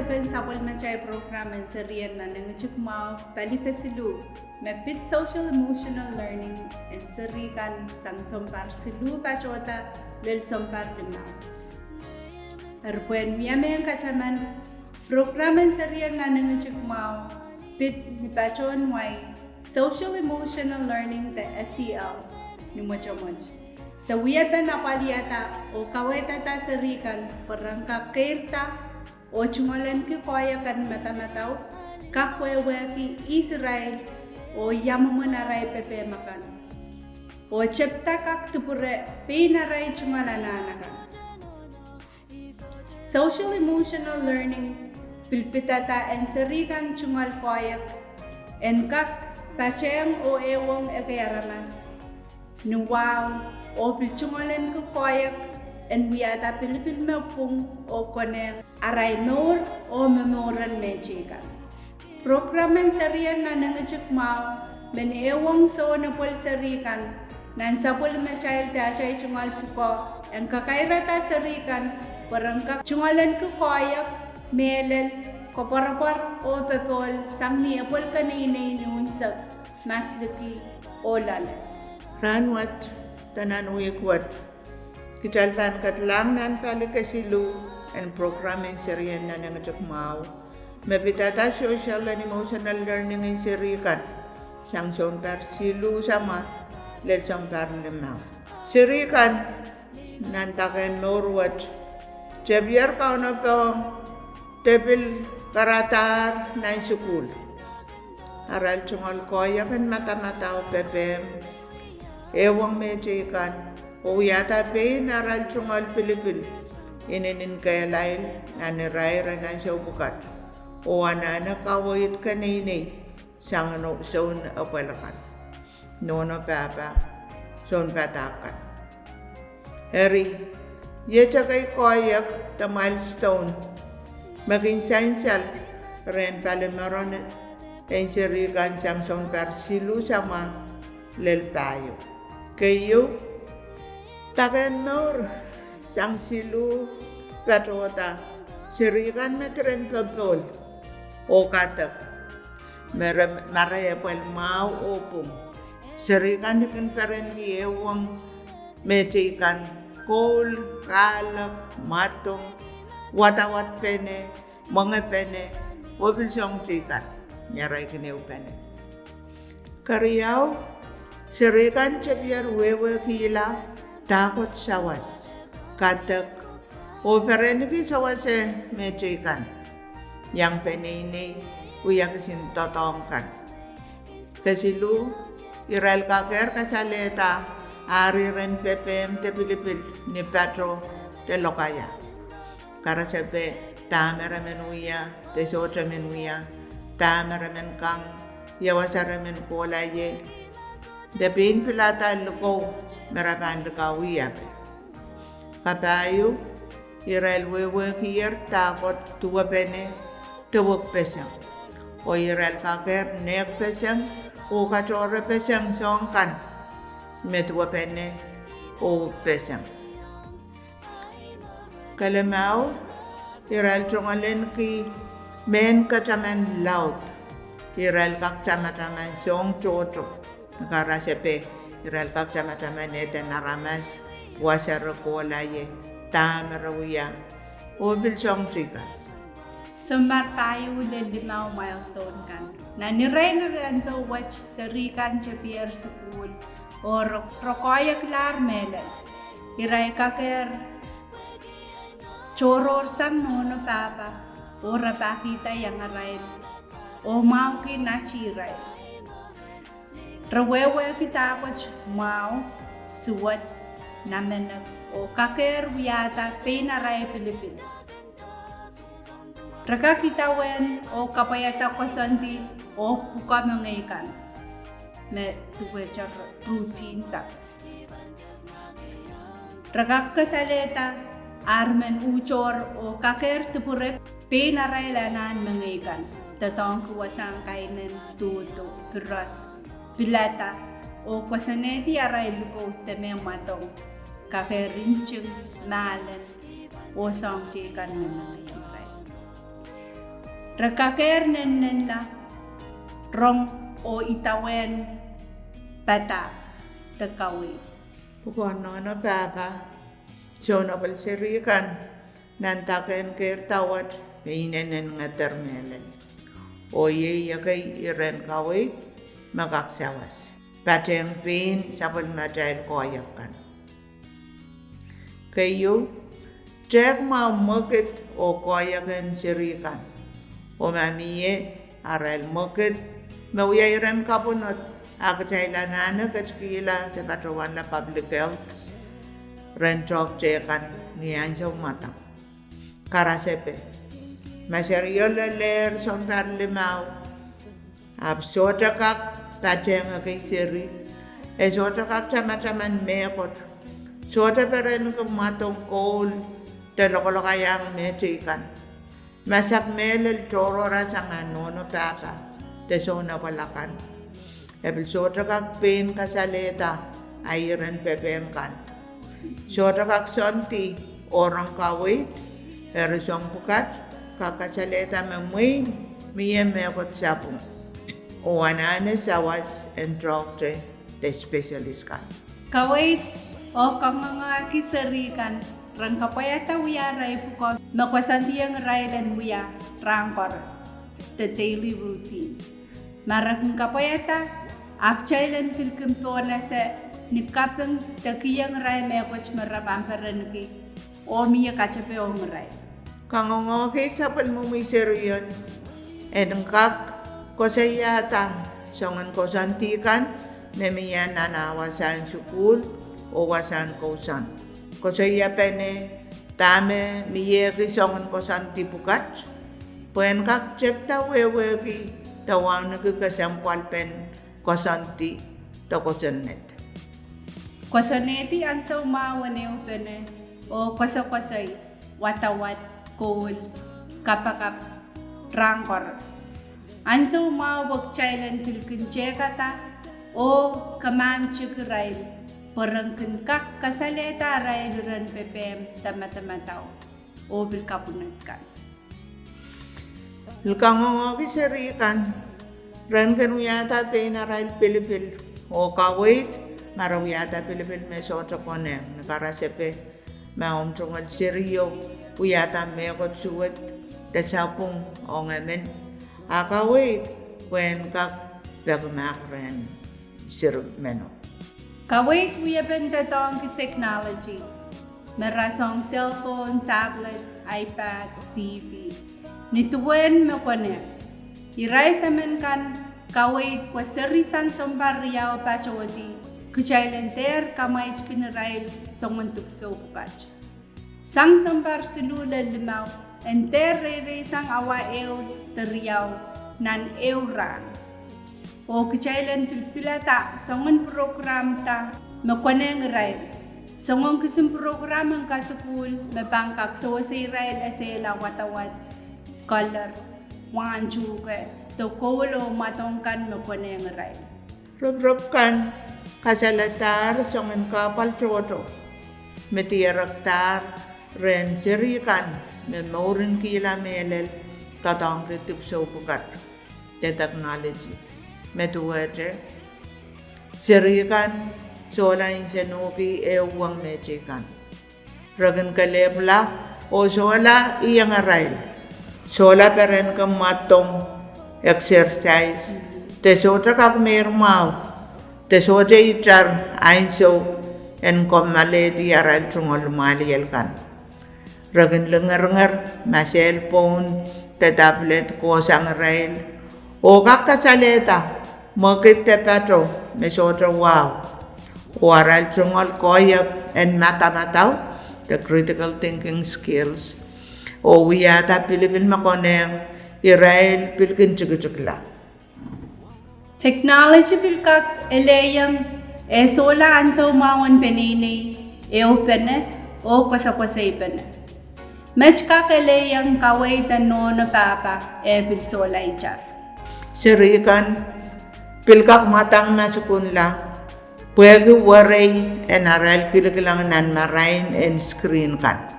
saben sapol macay program and SERIEN na nangujuk mau balik silu mapit social emotional learning and SERIEN sang sompar silu pachota lel sompar limau. Arpuen miame kacaman program and SERIEN na nangujuk mau pit ni pachon wai social emotional learning the SEL ni mocomoj. Tawiyaban apaliyata o kaweta ta SERIEN perangka kerta o chungalan ki koya kan mata-matau kakwewe ki Israel o yamumanaray pepe makan o chepta kak tupure pinaray chungalananakan. Social emotional learning pilpitata en SERIEN chungal koyak en kak pacheng o ewang ekayaramas nuwaw o pilchungalan ko koyak en wiyata pilipil mepung o koneng aray nor o memoran mejikan. Programan SERIEN na nangujuk mau men ewang so na pol SERIEN nan sapol macay dachay chungal puko en kakairata SERIEN parangka chungalan ko koyak melel koparapar o pepol sang ni apol kanina inunsag masdaki o lala. Ranwat tanan uikwat kitalpan katlang nan palikasilu and program in SERIEN na nangajuk mau mapitata social and emotional learning in SERIEN sang sompar silu sama lel sompar limau SERIEN nantaken norwat jabiar kauna pong tepil karatar nan sukul aral chungal koya kan mata-mata o pepem ewang mejikan o yata pe naral chungal pilipil ininin kaya lain naniray ranan siya bukat o anana kawait kanini sang ano son apalakan nono papa son patakan eri yeta kay koyak ta milestone maging sansal ren palimaron en SERIEN sang son persilu sama lel tayo kayo taken nor sang silu patota SERIEN metren pepol o katak maraya pel mau opum SERIEN kan peren ewang mejikan kol kalak matong watawat pene mga pene wabil siyang jikan nyaray kinew pene kariyaw SERIEN jabiar wewe kila takot sawas katak o pereniki sawase mejikan yang penini uya kesin totongkan kesilu iral kaker kasaleta ari ren pepem te pilipil ni patro te lokaya kara sepe tamera menuya te sotra menuya tamera men kang yawasara men kolaye de pin pilata luko merapan lukawiya kapayu iral wewe kiyer takot tuwa pene tuwak pesang o iral kaker nek pesang o kachore pesang songkan metuwa pene o pesang kalamau iral chongalen ki men kachaman laut iral kakchamachaman song chocho kara sepe iral kakchamachaman ete naramas wasar kolaye tamarawiya o bil song chikan Sompar tayo lel limau milestone kan. Na niray na rin sa watch SERIEN jabiar sukul o rokoya klar melel iray kaker choror sang nono papa o rapakita yang aray o mau ki nachiray rawewe kita watch mau suwat namenag o kaker wiyata penaray pilipil raka kita wen o kapayata kosanti o puka mengaikan me tuwe char routine sa raka kasaleta armen uchor o kaker tupure penaray lanan mengaikan tatong kuwasang kainin tuto piras pilata o kwasaneti aray luko teme matong kakerinching malan o song chikan mengaikan Rakaker nen la rong o itawen batak takawit. Pukono na baba, siya pal sirikan, nantaken kir tawad, kainanen nga termelen. O ye yakay iren kawit, magaksawas. Pati ang pain, sapal madahil koyakan. Kayo, cek makit o koyakan sirikan. O mamiye, aral makit, mawya iren kapunot, agacailan na kachkila te patrawan la public health rentok cekan niyan sa matang karasepe masyariyo la ler sontar limaw absota kak tacheng kay siri esota kak chama-chaman mekot sota peren matong kol te lokolokayang mechikan masak melel toro rasangan nono papa te sona palakan episode kak pain kasaleta ayren pepem kan. Sota kak sonti orang kawit erisong pukat kakasaleta memuin miye mekot sapung. Oanane sawas and doctor the specialist kan. Kawit o kamanga kiserikan rang kapayata wiya ray pukot makwasantiyang ray dan wiya rang koros the daily routines. Marakang kapayata Akchailan filkim pona sa nikapeng takiyang ray mekoch marabang paranaki o miya kachape o maray. Kangongo kay sapal mo may SERIEN edengkak kosayata songan kosantikan memiya nanawasan sukul o wasan kosan. Kosaya pene tame miye ki songan kosanti pukat puen kak cepta wewe ki tawang nagkasampal pen kosanti to kosanet. Kosaneti ansa umawane upene o kosa-kosay watawat kol kapakap rangkoros. Ansa umawag chailan pilkin chekata o kamanchik rail porangkin kak kasaleta rail ran pepem tamatamataw o bilkapunat kan. Ilkangongo ki sirikan ren kan uyata pena rail pilipil o kawit mara uyata pilipil me soto koneng nakarasepe maom tungal siriyo uyata mekot suwet dasapung o ngamen akawit wen kak bagmak ren sir meno. Kawit uyabenta tong ki technology merasong cellphone, tablets, iPad, TV. Nituwen me koneng Iray sa men kan kawit kwa serisan sombar riyaw pachawati kuchailenter kamay chkinarail songontup so kukach. Sang sombar silula limaw enter re sang awa ew teriyaw nan ewran. O kuchailen pilpilata songon program ta makwaneng rail. Songon kisim program ang kasukul mabangkak so sa Israel asela watawat color. Wan juga to kolo matongkan makone ngaray. Rup kan kasalatar songan kapal troto metiaraktar ren sirikan memorin kila melel tatang ketip so bukat te technology metuwete sirikan sola insenoki ewang mechikan ragan kalebla o sola iyang arail sola peren ka matong exercise te sotra kak mermaw te sotra itar ainso en komale di aral tungol maliel kan ragan lengar ma cellphone te tablet ko sang rail o kak kasaleta makit te patro me sotra wow o aral tungol koyak en matamataw the critical thinking skills o wiyata pilipil makoneng Israel pilkin chukla. Technology pilkak eleyang sola anso mawan penene pene o kwasa-kwasay pene. Mech kak eleyang kaway tano na papa bil sola ichar. Sirikan pilkak matang masukunla pwede waray en aral kilikilang nan marain en screen kan.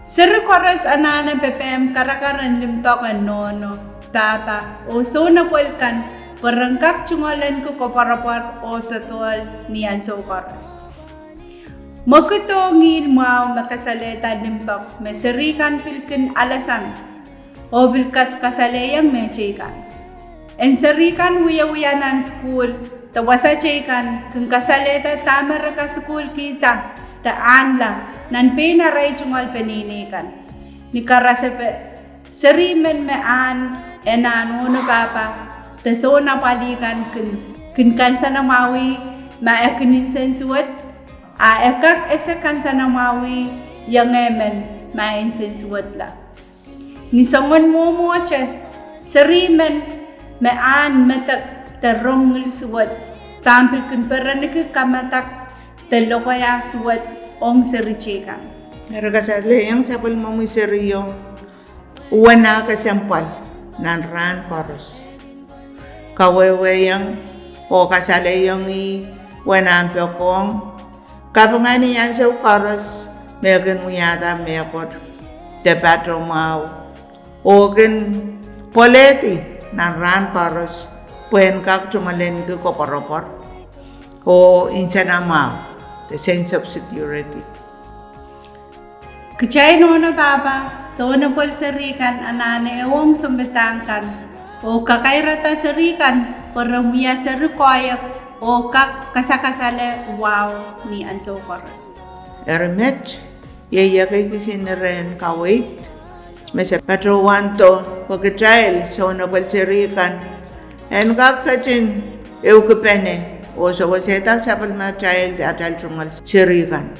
Seru koras anana PPM karakaran limtokan nono, tata, o so na kwelkan, perangkak cungalan ko parapar o totol niyan so koras. Magkutongin mau makasaleta limtok, meserikan pilkin alasan, o bilkas kasaleyang mechikan. En serikan wuya-wuyanan school, tawasa chikan, kung kasaleta tamara ka school kita, taan lang, nan pinaray cungal peninikan. Ni karasepe, serimen me an, enano no papa, taso na palikan kun kansa na mawi, maekinin sensuat, ekak esa kansa na mawi, yang emen, main sensuat la. Ni sangon mo che, serimen me an metak terong suat, tampil kun peranik kamatak, telokaya suat ong serichekan. Meron kasali yang sapal mo muy seryo, wana kasampal, nan ran koros. Kawewe yang o kasali yung wana ang pyokong, kapangani yan sa koros, meron mo yata mekot, tepato mau, o kin poleti, nan ran koros, puen kak cumalen ke koporopor, o insana mau. The sense of security. Kecay nono baba, so na pol serikan anane ewong sumbetangkan, o kakairata serikan, paramuya serikoyak, o kak kasakasale wow ni anso koros. Ermet, yaya kay kisineren kawait, mesa patrowanto, pagkachail, so na pol serikan, en kakachin, eukupene, o sa waseta sa palma child atal chungal sirikan.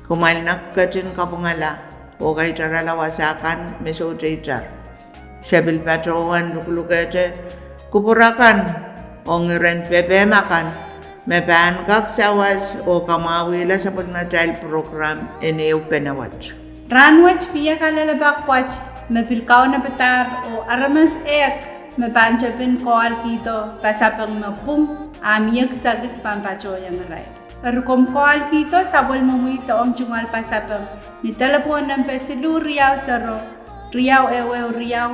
Kumal nakachin kapungala o kay tarala wasakan meso chaichar. Sabil patrowan lukulukete kupurakan o ngiren pepe makan mepan kak sawas o kamawila sa palma child program eneu penawat. Ranwach piya kalalabak wach, mapilkaw na petar o aramas ek, mapanchapin koal kito pasapang mapung amiyak sagis pampacho yang rai. Rukom koal kito sabol mamuito om chungal pasapang ni telepon ng pesilu riyaw saro riyaw ewe riyaw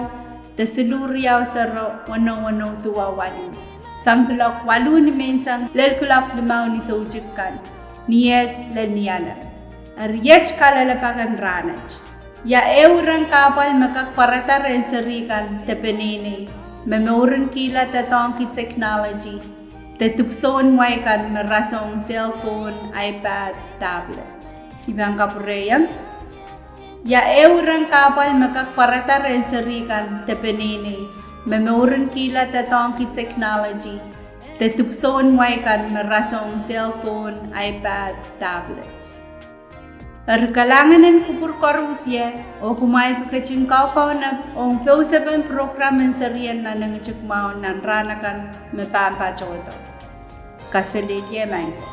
tesilu riyaw saro wano tuwa wali. Sangkulok walu ni mensang lelkulok limaw ni saujikan niyeg leniala. Ariyech kalalapakan ranach. Ya eurang kapal makakparata rin serikan tepenene. Memorin kila tatong ki technology, tetupson waikan merasong cellphone, iPad, tablets. Ibang kapureyang, ya eurang kapal makakparata rin serikan tepenene. Memorin kila tatong ki technology, tetupson waikan merasong cellphone, iPad, tablets. Kalanganan kupur korusya o kumail pagkacing kau na o peusapan program ng SERIEN na nangitsukmao ng ranakan mapampachoto. Kasalidya man ko.